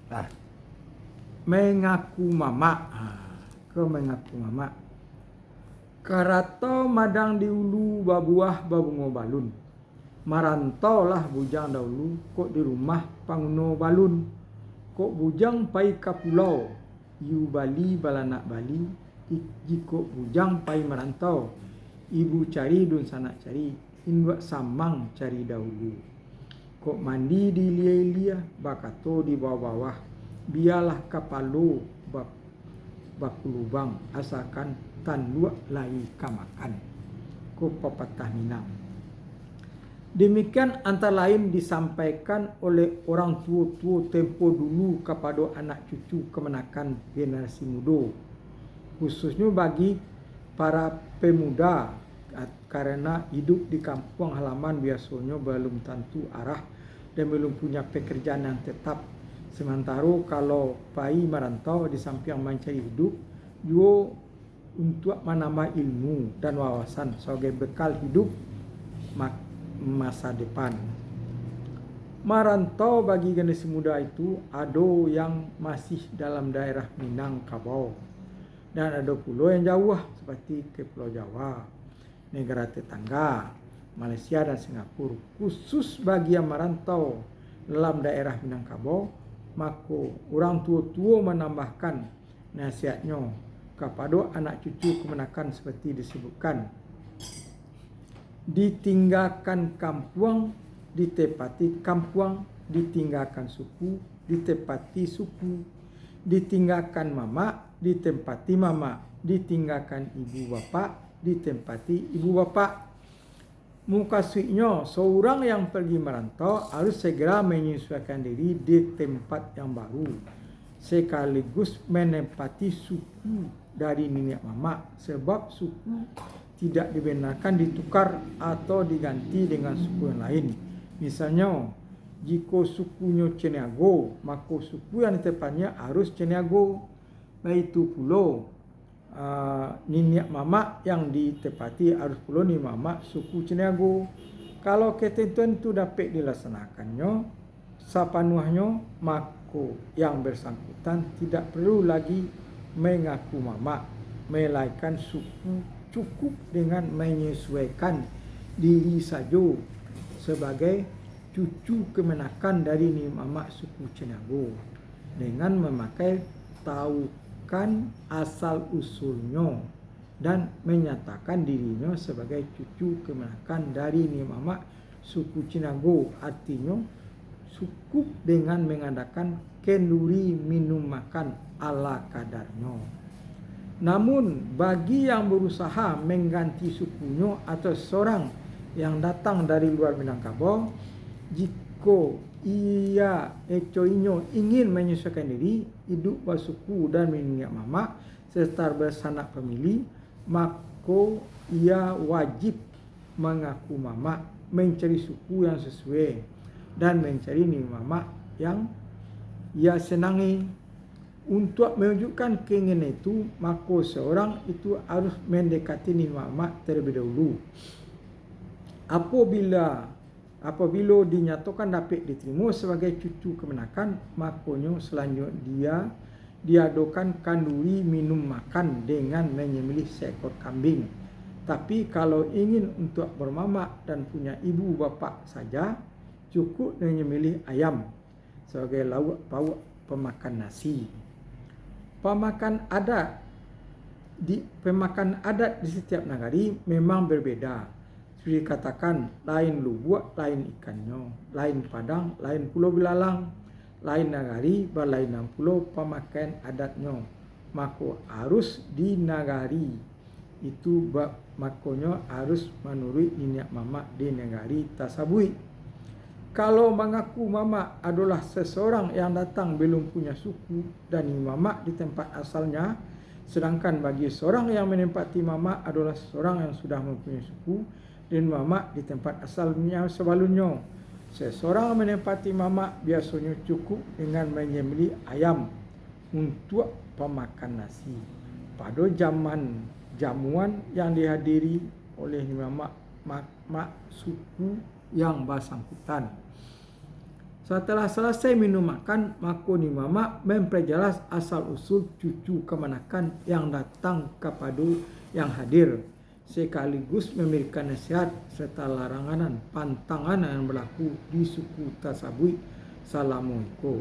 Nah, mengaku mama. Ke mengaku mama. Karato madang di ulu babuah babungo balun. Marantau lah bujang dahulu, kok di rumah panguno balun. Kok bujang pai ka pulau, yu Bali balanak Bali. Jiko bujang pai merantau, ibu cari dun sanak cari, induk samang cari dahulu. Kok mandi di lia-lia, bakato di bawah-bawah, biarlah kapalo baku lubang, asalkan tan luak lai kamakan. Kok pepatah Minang. Demikian antara lain disampaikan oleh orang tua-tua tempo dulu kepada anak cucu kemenakan generasi muda, khususnya bagi para pemuda, karena hidup di kampung halaman biasanya belum tentu arah dan belum punya pekerjaan yang tetap. Sementara kalau pai merantau di samping mencari hidup, juga untuk menambah ilmu dan wawasan sebagai bekal hidup masa depan. Merantau bagi generasi muda itu ada yang masih dalam daerah Minangkabau dan ada pulau yang jauh seperti ke Pulau Jawa, negara tetangga, Malaysia dan Singapura. Khusus bagi yang merantau dalam daerah Minangkabau, maka orang tua-tua menambahkan nasihatnya kepada anak cucu kemenakan seperti disebutkan. Ditinggalkan kampung, ditepati kampung, ditinggalkan suku, ditepati suku, ditinggalkan mama, ditempati mama, ditinggalkan ibu bapa, ditempati ibu bapa. Mukasihnya, seorang yang pergi merantau harus segera menyesuaikan diri di tempat yang baru, sekaligus menempati suku dari nenek mama, sebab suku tidak dibenarkan ditukar atau diganti dengan suku yang lain. Misalnya, jika sukunya Ceniago, maka suku yang ditempatnya harus Ceniago. Itu pula nenek mama yang ditepati harus pula nenek mama suku Ceniago. Kalau ketentuan itu dapat dilaksanakannya sepenuhnya, maka yang bersangkutan tidak perlu lagi mengaku mama, melainkan suku cukup dengan menyesuaikan diri saja sebagai cucu kemenakan dari nenek mama suku Ceniago dengan memakai taukan asal usulnya dan menyatakan dirinya sebagai cucu kemenakan dari nenek mama suku Ceniago. Artinya cukup dengan mengadakan kenduri minum makan ala kadarnya. Namun bagi yang berusaha mengganti sukunya atau seorang yang datang dari luar Minangkabau, jika ia ingin menyesuaikan diri, hidup bersuku dan minyak mama serta bersanak famili, maka ia wajib mengaku mama, mencari suku yang sesuai dan mencari minyak mama yang ia senangi. Untuk mewujudkan keinginan itu, maka seorang itu harus mendekati nenek mama terlebih dahulu. Apabila dinyatakan dapat diterima sebagai cucu kemenakan, makanya selanjutnya dia diadakan kanduri minum makan dengan menyembelih seekor kambing. Tapi kalau ingin untuk bermama dan punya ibu bapa saja, cukup menyembelih ayam sebagai lauk pauk pemakan nasi. Pemakan adat di setiap negari memang berbeda. Seperti katakan, lain lubuk, lain ikannya, lain padang, lain pulau belalang, lain negari, berlainan pulau pemakaian adatnya. Maka harus di negari itu, makanya harus menurut nenek mama di negari tasabui. Kalau mengaku mama adalah seseorang yang datang belum punya suku dan mama di tempat asalnya, sedangkan bagi seorang yang menempati mama adalah seseorang yang sudah mempunyai suku dan mama di tempat asalnya sebelumnya. Seseorang menempati mama biasanya cukup dengan menyembelih ayam untuk pemakan nasi. Pada zaman jamuan yang dihadiri oleh mama suku yang bersangkutan. Setelah selesai minum makan, maka ni mama memperjelas asal-usul cucu kemenakan yang datang kepada yang hadir, sekaligus memberikan nasihat serta larangan pantangan yang berlaku di suku tersebut selama itu.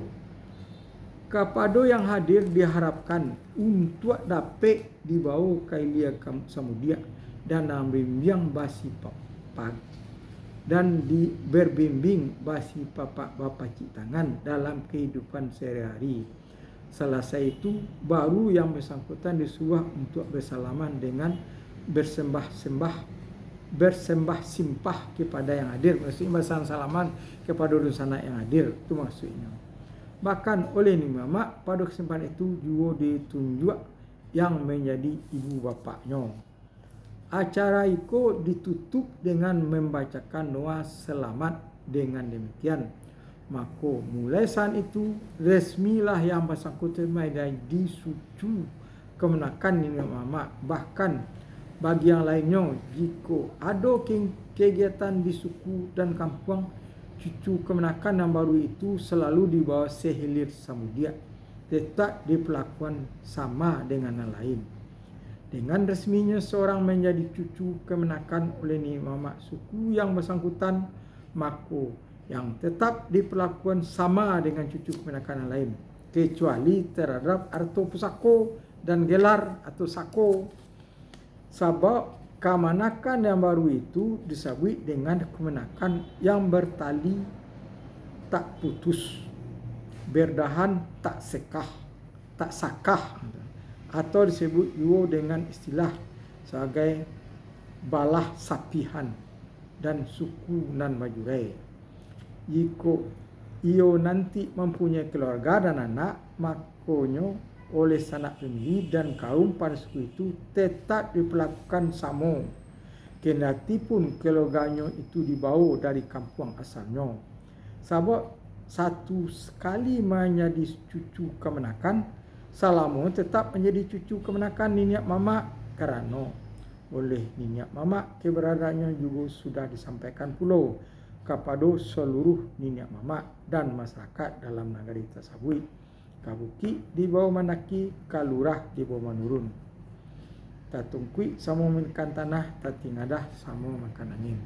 Kepada yang hadir diharapkan untuk dapat dibawa ke ilia samudia dan membimbing basi papak dan berbimbing basi bapak cik tangan dalam kehidupan sehari-hari. Selesai itu baru yang bersangkutan disuruh untuk bersalaman dengan bersembah simpah kepada yang hadir. Maksudnya bersalaman kepada rusana yang hadir, itu maksudnya. Bahkan oleh ni mama pada kesempatan itu juga ditunjuk yang menjadi ibu bapaknya. Acara itu ditutup dengan membacakan doa selamat. Dengan demikian, maka mulai saat itu resmilah yang bersangkutan menjadi cucu kemenakan ni mama. Bahkan bagi yang lainnya, jika ada kegiatan di suku dan kampung, cucu kemenakan yang baru itu selalu dibawa sehilir samudia, tetap diperlakukan sama dengan yang lain. Dengan resminya seorang menjadi cucu kemenakan oleh ni mama suku yang bersangkutan, maka yang tetap diperlakukan sama dengan cucu kemenakan yang lain, kecuali terhadap arto pusako dan gelar atau sako. Sebab kemenakan yang baru itu disebut dengan kemenakan yang bertali tak putus, berdahan tak sakah, atau disebut juga dengan istilah sebagai balah sapihan dan suku nan bajurai. Jika ia nanti mempunyai keluarga dan anak, makanya oleh sanak famili dan kaum pada suku itu tetap diperlakukan sama, kendati pun keluarganya itu dibawa dari kampung asalnya. Sebab satu sekali menjadi cucu kemenakan, selama tetap menjadi cucu kemenakan niniak mama, kerana oleh niniak mama keberadaannya juga sudah disampaikan pula kepada seluruh niniak mama dan masyarakat dalam negeri tersebut. Kabuki di bawah Mandaki, kalurah di bawah Manurun. Tatungkui sama makan tanah, tatingadah sama makan angin.